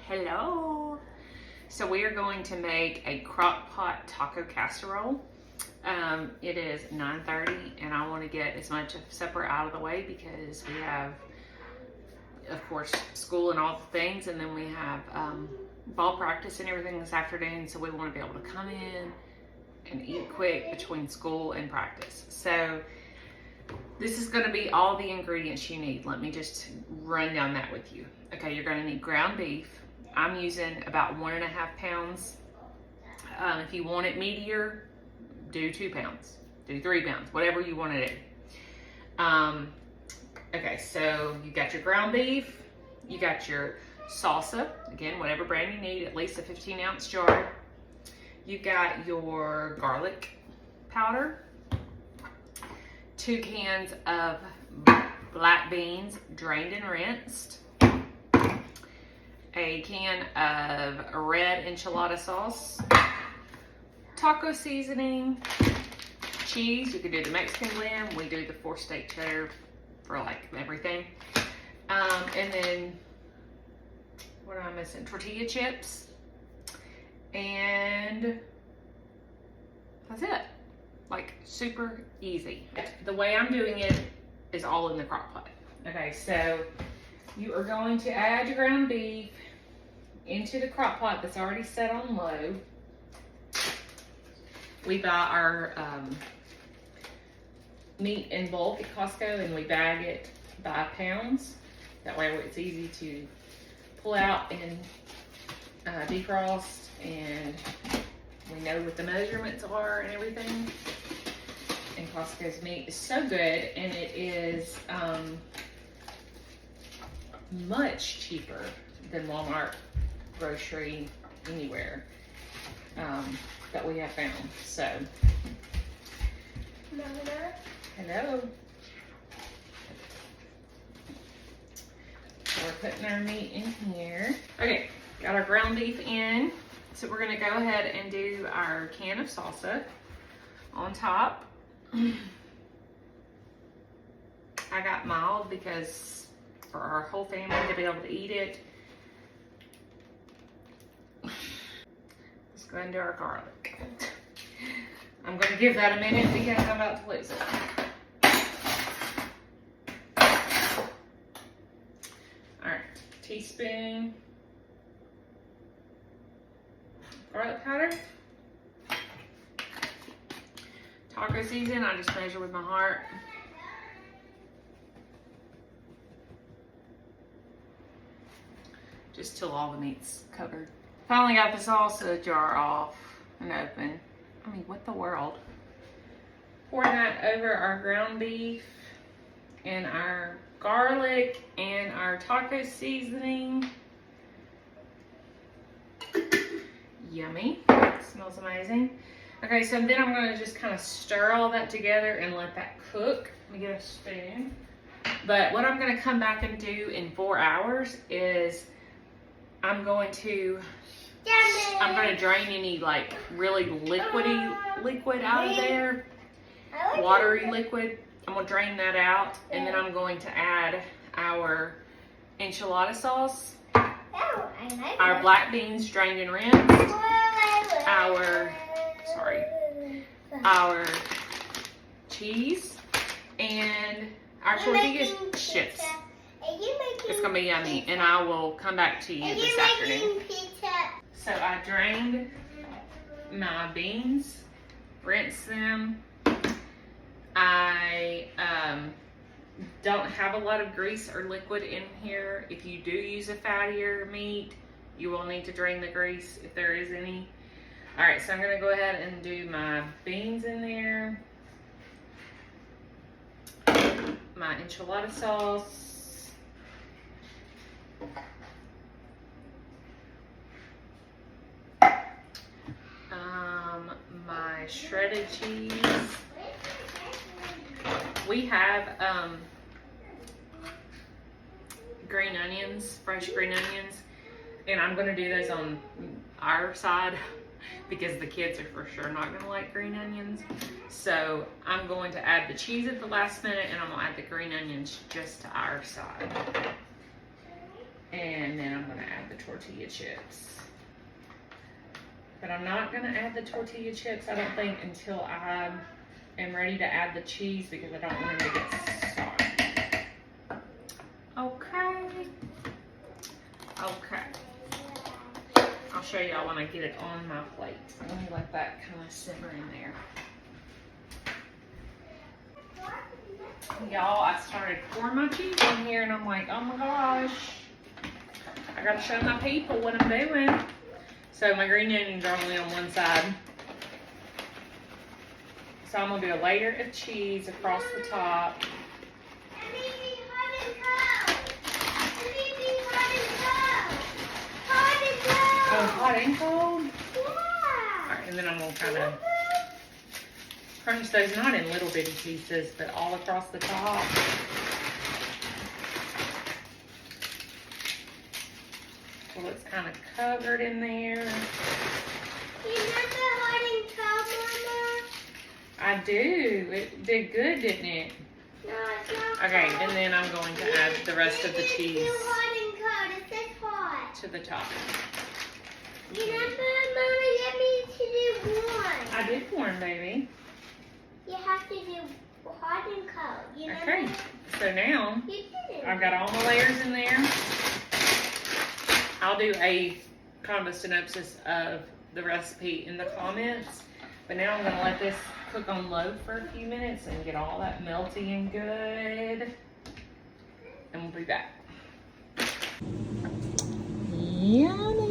Hello. So we are going to make a Crockpot taco casserole. It is 9:30 and I want to get as much of supper out of the way because we have, of course, school and all the things, and then we have ball practice and everything this afternoon, so we want to be able to come in and eat quick between school and practice. So this is going to be all the ingredients you need. Let me just run down that with you. Okay, you're going to need ground beef. I'm using about 1.5 pounds. If you want it meatier, do 2 pounds, do 3 pounds, whatever you want to do. Okay, so you got your ground beef, you got your salsa, again, whatever brand you need, at least a 15-ounce jar. You got your garlic powder, 2 cans of black beans drained and rinsed, a can of red enchilada sauce, taco seasoning, cheese. You could do the Mexican blend. We do the 4-state cheddar for like everything. And then, what am I missing? Tortilla chips. And that's it. Like, super easy. The way I'm doing it is all in the crock pot. Okay, so you are going to add your ground beef into the crock pot that's already set on low. We buy our meat in bulk at Costco and we bag it by pounds. That way it's easy to pull out and defrost, and we know what the measurements are and everything. And Costco's meat is so good, and it is much cheaper than Walmart, grocery, anywhere that we have found. So, hello. So we're putting our meat in here. Okay, got our ground beef in. So we're gonna go ahead and do our can of salsa on top. I got mild because for our whole family to be able to eat it. Let's go ahead and do our garlic. I'm going to give that a minute because I'm about to lose it. Alright, teaspoon garlic powder. Taco season, I just measure with my heart. Just till all the meat's covered. Finally got the salsa jar off and open. I mean, what the world? Pour that over our ground beef and our garlic and our taco seasoning. Yummy. Smells amazing. Okay, so then I'm going to just kind of stir all that together and let that cook. Let me get a spoon. But what I'm going to come back and do in 4 hours is I'm going to drain any like really liquid out of there, watery liquid. I'm going to drain that out, and then I'm going to add our enchilada sauce, our black beans drained and rinsed, our cheese, and our tortilla chips. It's gonna be yummy, and I will come back to you this afternoon. So I drained my beans, rinsed them. I don't have a lot of grease or liquid in here. If you do use a fattier meat, you will need to drain the grease if there is any. All right, so I'm gonna go ahead and do my beans in there, my enchilada sauce, my shredded cheese. We have green onions, fresh green onions, and I'm gonna do those on our side because the kids are for sure not gonna like green onions. So I'm going to add the cheese at the last minute, and I'm gonna add the green onions just to our side. And then I'm gonna add the tortilla tortilla chips. But I'm not gonna add the tortilla chips, I don't think, until I am ready to add the cheese because I don't want them to get soft. Okay. Okay. I'll show y'all when I get it on my plate. Let me let that kind of simmer in there. Y'all, I started pouring my cheese in here and I'm like, oh my gosh, I gotta show my people what I'm doing. So my green onions are only on one side. So I'm gonna do a layer of cheese across the top. Oh, hot and cold? Yeah. All right, and then I'm gonna kind of crunch those, not in little bitty pieces, but all across the top. So it's kind of covered in there. You remember hot and cold, Mama? I do. It did good, didn't it? No, it's not. Okay, and then I'm going to add the rest of the cheese Do hot and cold. It says hot. to the top. You remember, Mama, you had me to do one. I did warm, baby. You have to do hot and cold. You remember? Okay, so now You did it. I've got all my layers in there. I'll do a kind of a synopsis of the recipe in the comments. But now I'm gonna let this cook on low for a few minutes and get all that melty and good. And we'll be back. Yummy.